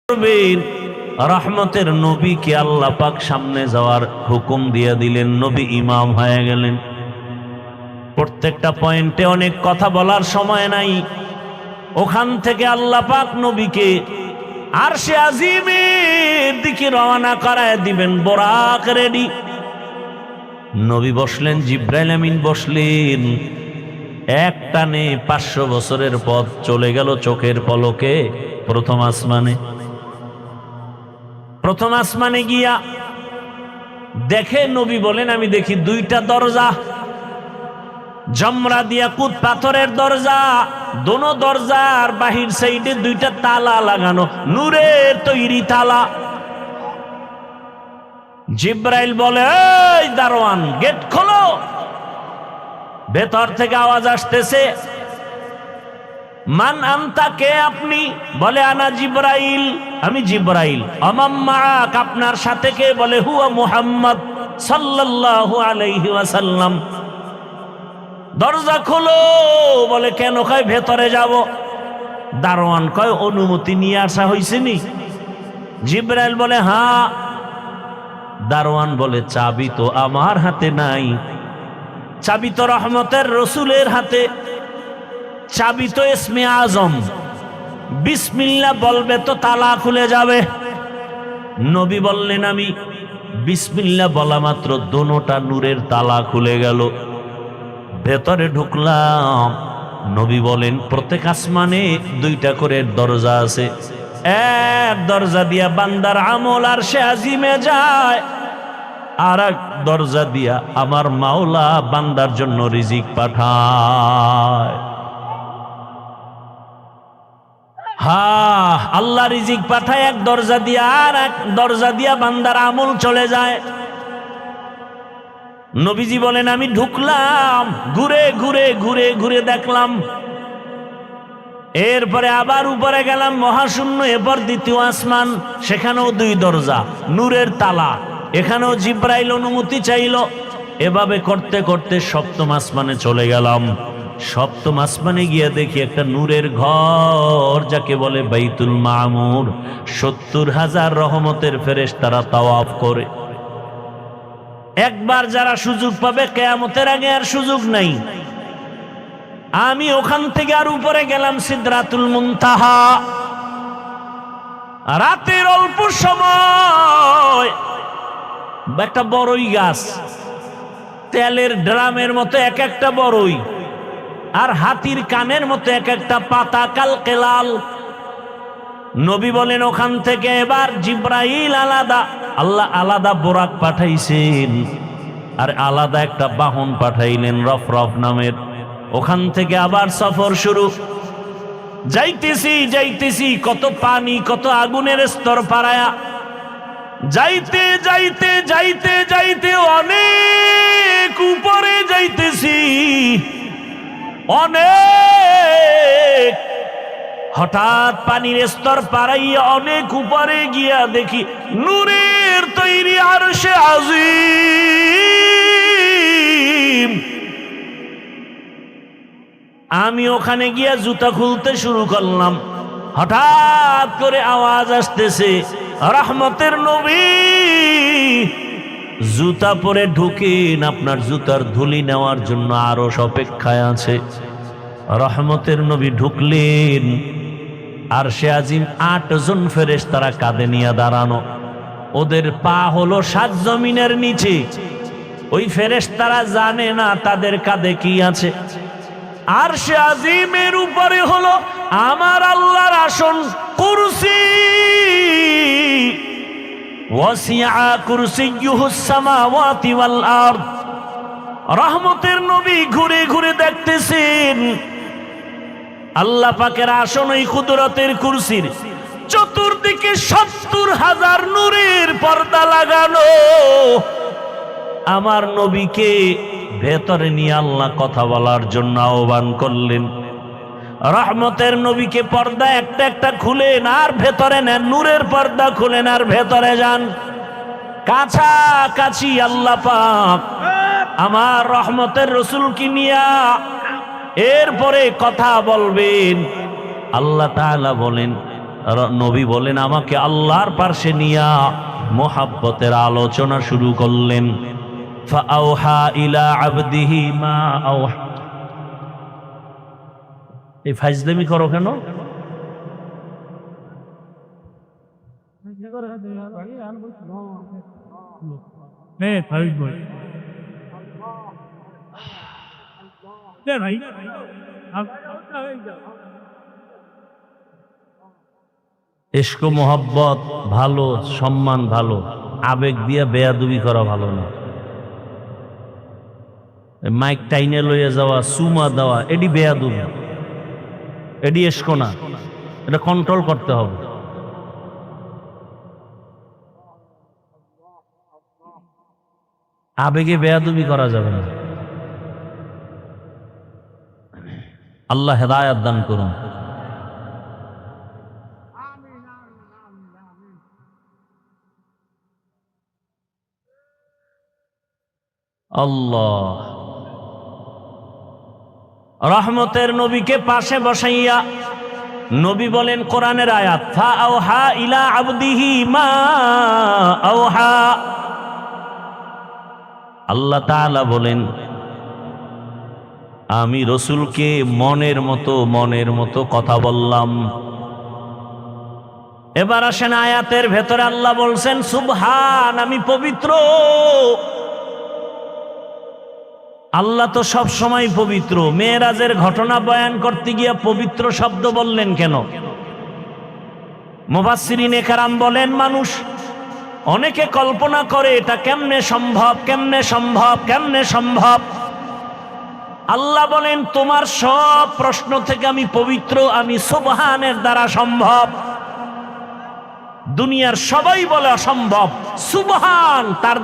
করবেন। রহমতের নবীকে আল্লাহ পাক সামনে যাওয়ার হুকুম দিয়ে দিলেন, নবী ইমাম হয়ে গেলেন। প্রত্যেকটা পয়েন্টে অনেক কথা বলার সময় নাই। ওখান থেকে আল্লাহ পাক নবীকে আরশে আজিমের দিকে রওনা করায় দিবেন, বোরাক রেডি। নবী বসলেন, জিব্রাইল আমিন বসলেন। এক টানে 500 বছরের পথ চলে গেল চোখের পলকে। প্রথম আসমানে গিয়া দেখে, নবী বলেন আমি দেখি 2টা দরজা, জমরা দিয়া কুত পাথরের দরজা। দোনো দরজার বাহির সাইডে 2টা তালা লাগানো, নূরের তৈরি তালা। জিব্রাইল বলে, এই দারোয়ান, গেট খোলো। ভেতর থেকে আওয়াজ আসতেছে, মান আনতা, কে আপনি? বলে আনা জিব্রাইল, আমি জিব্রাইল। আমাম্মাক, আপনার সাথে কে? বলে হুয়া মুহাম্মদ সাল্লাল্লাহু আলাইহি ওয়াসাল্লাম। দরজা খোলো। বলে কেন? কয় ভেতরে যাব। দারোয়ান কয় অনুমতি নিয়ে আসা হয়েছে নি? জিব্রাইল বলে হ্যাঁ। দারোয়ান বলে চাবি তো আমার হাতে নাই, চাবি তো রহমতের রসুলের হাতে, চাবি তো ইসমে আজম, বিসমিল্লাহ বলবে তো তালা খুলে যাবে। নবী বললেন আমি বিসমিল্লাহ বলা মাত্র দোনোটা নূরের তালা খুলে গেল। ভেতরে ঢুকলাম। নবী বলেন প্রত্যেক আসমানে 2টা করে দরজা আছে। এক দরজা দিয়া বান্দার আমল আরশে আজিমে যায়, আর এক দরজা দিয়া আমার মাওলা বান্দার জন্য রিজিক পাঠায়। আল্লাহ রিজিক পাঠায় এক দরজা দিয়া, আর এক দরজা দিয়া বান্দার আমল চলে যায়। নবীজি বলেন আমি ঢুকলাম, ঘুরে ঘুরে ঘুরে ঘুরে দেখলাম। এরপরে আবার উপরে গেলাম, মহাশূন্য। এরপর 2য় আসমান, সেখানেও 2 দরজা, নূরের তালা। এখানেও জিব্রাইল অনুমতি চাইল। এভাবে করতে করতে 7ম আসমানে চলে গেলাম। 7ম আসমানে গিয়ে দেখি একটা নূরের ঘর, যাকে বলে বাইতুল মামুর। 70,000 রহমতের ফেরেশতারা তাওয়াফ করে। একবার যারা সুযোগ পাবে, কিয়ামতের আগে আর সুযোগ নাই। আমি ওখান থেকে আর উপরে গেলাম সিদরাতুল মুনতাহা। রাতের অল্প সময় একটা বড়ই গাছ, তেলের ড্রামের মতো এক একটা বড়ই, আর হাতির কানের মতো এক একটা পাতা, কালকেলাল। নবী বলেন ওখান থেকে এবার জিব্রাইল আলাদা, আল্লাহ আলাদা বোরাক পাঠাইছেন, আর আলাদা একটা বাহন পাঠাইলেন রফরফ নামের। ওখান থেকে আবার সফর শুরু। যাইতেছি যাইতেছি, কত পানি, কত আগুনের স্তর পারায়া যাইতে যাইতে যাইতে যাইতে অনেক উপরে যাইতেছি, অনেক। হঠাৎ পানির স্তর পারাইয়া অনেক উপরে গিয়া দেখি নূরের তৈরি আরশে আজিম। আমি ওখানে গিয়া জুতা খুলতে শুরু করলাম। হঠাৎ করে আওয়াজ আসতেছে, রহমতের নবী জুতা পরে ঢুকেন, আপনার জুতার ধুলি নেওয়ার জন্য আরশ অপেক্ষায় আছে। রহমতের নবী ঢুকলেন। আরশে আজিম 8 জন ফেরেশতারা কাঁধে নিয়ে দাঁড়ানো। ওদের পা হলো 7 জমিনের নিচে। ওই ফেরেশতারা জানে না তাদের কাঁধে কি আছে। আরশে আজিমের উপরে হলো আমার আল্লাহর আসন, কুরসি। ওয়াসিআ কুরসিয়ুহুস সামাওয়াতি ওয়াল আরদ। রহমতের নবী ঘুরে ঘুরে দেখতেছেন আল্লাহ পাকের আসন ওই কুদরতের কুরসির চতুর্দিকে 70,000 নূরের পর্দা লাগানো। আমার নবীকে ভেতরে নিয়ে আল্লাহ কথা বলার জন্য আহ্বান করলেন। রহমতের নবীকে পর্দা একটা একটা খুলেন, আর ভেতরে নেন, নূরের পর্দা খুলেন, আর ভেতরে যান। কাছাকাছি আল্লাহ পাক আমার রহমতের রসুলকে নিয়া এরপরে কথা বলবেন। আল্লাহ তাআলা বলেন, নবী বলেন আমাকে আল্লাহর পাশে নিয়া মোহাব্বতের আলোচনা শুরু করলেন। ফাআউহা ইলা আবদিহি মা আওহা। এই ফাজলামি করো কেন? ইশক মোহাব্বত ভালো, সম্মান ভালো, আবেগ দিয়া বেয়াদবি করা ভালো না। মাইক টাইনে লইয়া যাওয়া, সুমা দেওয়া, এডি বেয়াদবি, এডি ইশক না, এটা কন্ট্রোল করতে হবে। আবেগে বেয়াদবি করা যাবে না। আল্লাহ হেদায়েত দান করুন। আল্লাহ রহমতের নবীকে পাশে বসাইয়া নবী বলেন কোরআনের আয়াত, ফাআউহা ইলা আবদিহি মা আওহা। আল্লাহ তাআলা বলেন আমি রসুলকে মনের মতো কথা বললাম। এবার আসেন আয়াতের ভেতরে আল্লাহ বলছেন সুবহান, আমি পবিত্র। আল্লাহ তো সব সময় পবিত্র। মেরাজের ঘটনা বয়ান করতে গিয়া পবিত্র শব্দ বললেন কেন? মুফাসসিরিনে কেরাম বলেন মানুষ অনেকে কল্পনা করে এটা কেমনে সম্ভব, কেমনে সম্ভব, কেমনে সম্ভব। আল্লাহ বলেন তোমার সব প্রশ্ন থেকে আমি পবিত্র, আমি সুবহানের দ্বারা সম্ভব। দুনিয়ার সবাই বলে অসম্ভব, সুবহান তার